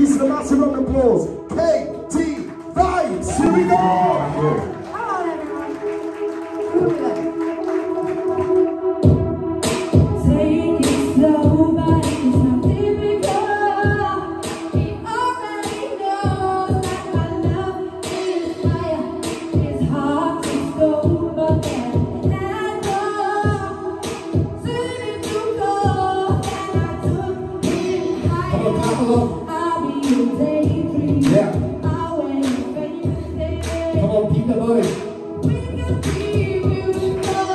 please, a massive round of applause. KT Vibez, here we go! Take it slow, but it's not typical. He already knows that my love is fire. It's hard to go, but then and turn it to gold, and I took it higher. I'll be your daydream. Yeah. I'll wait for you to stay. Come on, keep the voice. We can be beautiful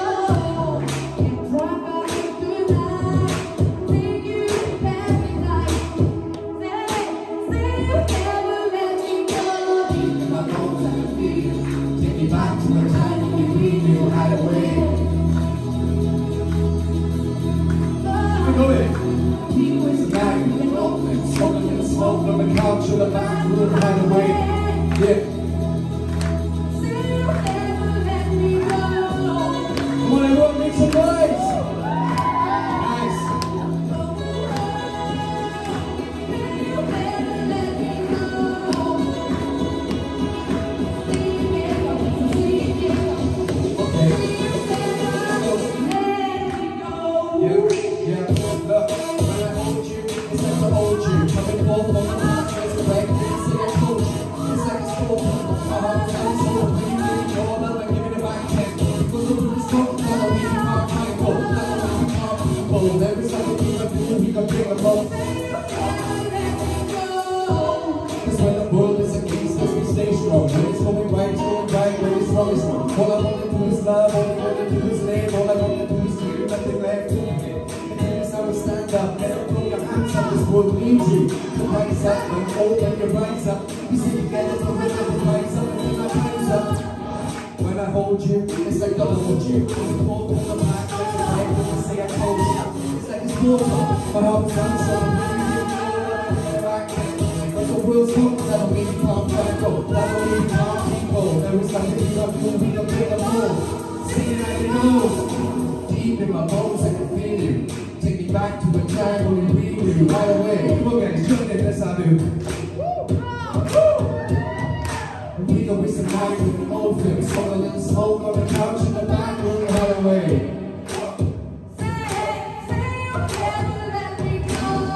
and drive out through life. Take you to paradise. Say you never let me go. Deep in my bones, I can feel you. Take me back to a time when we knew how to wait. I know it. He was Tonight, smoking in the smoke on the couch in the back room, right away. Yeah. say you never let me go. Come on, everyone, make some noise. Nice. Okay. You, yeah, look, when I hold you, it's like to hold you. Coming forth on the path, it's like this, and I told you. It's like a sport, my heart tells you, when you give it your love, I give it back 10. Because of this talk, now we can't find gold, now we can't people. There is like a thing of you, we can bring them up. Because when the world is against us, we stay strong. When it's going right, it's going right, when it's wrong, it's wrong. All I want to do is love, all I want to do is live, all I want to do is do nothing left to me. So stand up, never throw your hands up, this world needs you. To rise up, when open your rise up. We sing together, so we never rise up, and we my hands up. When I hold you, it's like I hold you. It's a ball on the back, it's like when I say I told you. It's like it's water, my heart's done so. But the world's hot, that don't mean you can't let go. That don't mean you can't people. There is nothing you don't do, we don't bring them more. Sing it like you know. Deep in my bones, I can feel you. Take me back to a time when we knew you right away. Come on guys, jump in, that's how I do. And we go with some night with the old films. Smoke a little smoke on the couch in the back room right away.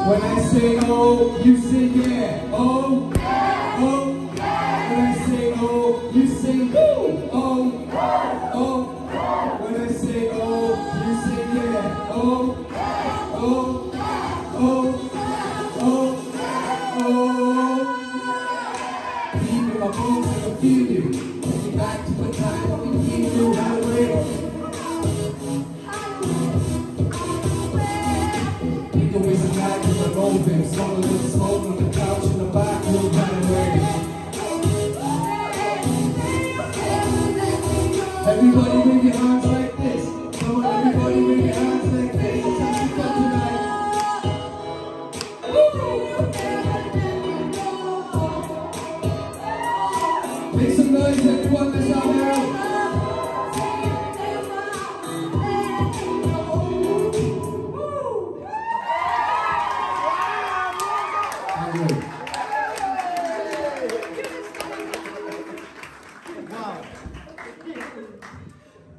When I say oh, you say yeah. Oh, oh. When I say oh, you say woo. Oh, oh. When I say oh, you say yeah. Oh, oh, oh, oh, oh. Deep in my bones, I can feel you. Take me back to a time when we knew you right away. We go with some night with the old things. Smoke a little smoke on the couch in the back room right away. Everybody wave your hands like this. Come on, everybody wave your hands like this. It's how we fun tonight. Make some noise, everyone. Let's have it out.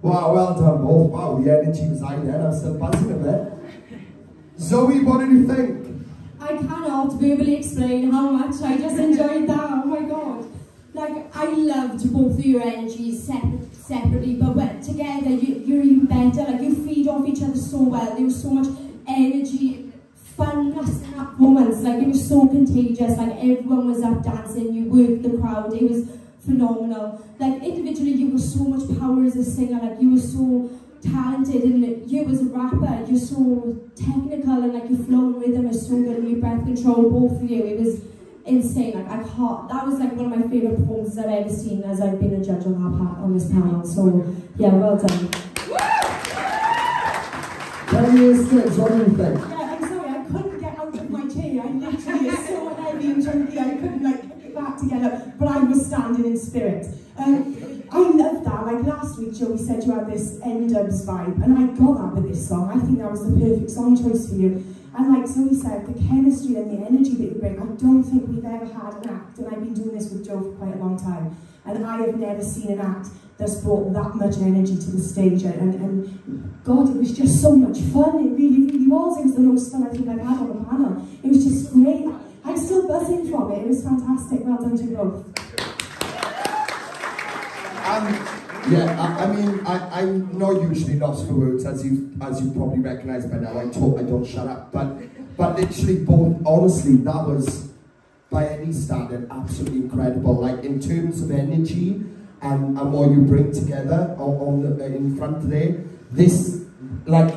Wow, well done, both. Wow, the energy was high there. I'm still buzzing a bit. Zoe, what did you think? I cannot verbally explain how much I just enjoyed that. Oh my god. Like, I loved both of your energies separately, but when together, you're even better. Like, you feed off each other so well. There was so much energy, funness in that performance. Like, it was so contagious. Like, everyone was up dancing. You worked the crowd. It was phenomenal. Like, individually, you were so much power as a singer. Like, you were so talented, and you as a rapper, you're so technical, and like your flow and rhythm is so good, and your breath control, both of you, it was insane. Like, I can't, that was like one of my favourite performances I've ever seen as I've been a judge on this panel. So yeah, well done. What do you think? What do you think? Yeah, I'm sorry, I couldn't get out of my chair. I literally is so heavy and chunky, I couldn't like pick it back together, but I was standing in spirit. I love that. Like last week, Joey said you had this N-dubs vibe, and I got that with this song. I think that was the perfect song choice for you. And like Zoe said, the chemistry and the energy that you bring, I don't think we've ever had an act, and I've been doing this with Joe for quite a long time, and I have never seen an act that's brought that much energy to the stage, and God, it was just so much fun. It really, really was. It was the most fun I think I've had on the panel. It was just great. I'm still buzzing from it. It was fantastic. Well done to you both. Yeah, I mean, I'm not usually lost for words, as you probably recognise by now. I don't shut up, but literally both, honestly, that was, by any standard, absolutely incredible. Like, in terms of energy and what you bring together in front there, this, like,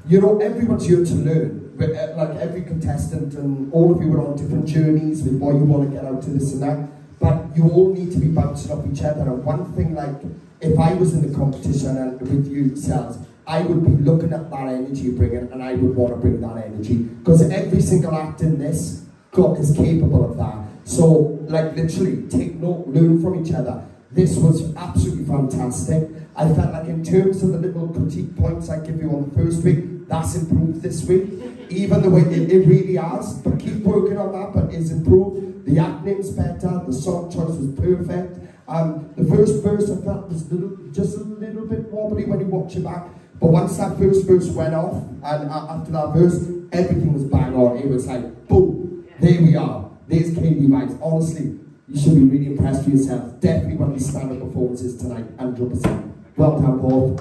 you know, everyone's here to learn. But, like, every contestant and all of you are on different journeys with what you want to get out of this and that. But you all need to be bouncing off each other. And one thing, like, if I was in the competition and with you, Sals, I would be looking at that energy you bring in, and I would want to bring that energy. Because every single act in this is capable of that. So, like, literally, take note, learn from each other. This was absolutely fantastic. I felt like in terms of the little critique points I give you on the first week, that's improved this week. Even the way it really has, but keep working on that, but it's improved. The acting's better, the song choice was perfect. The first verse I felt was just a little bit wobbly when you watch it back. But once that first verse went off, and after that verse, everything was bang on. It was like, boom, there we are. There's Vibez. Honestly, you should be really impressed with yourself. Definitely one of these stand-up performances tonight, 100%. Well done, Paul.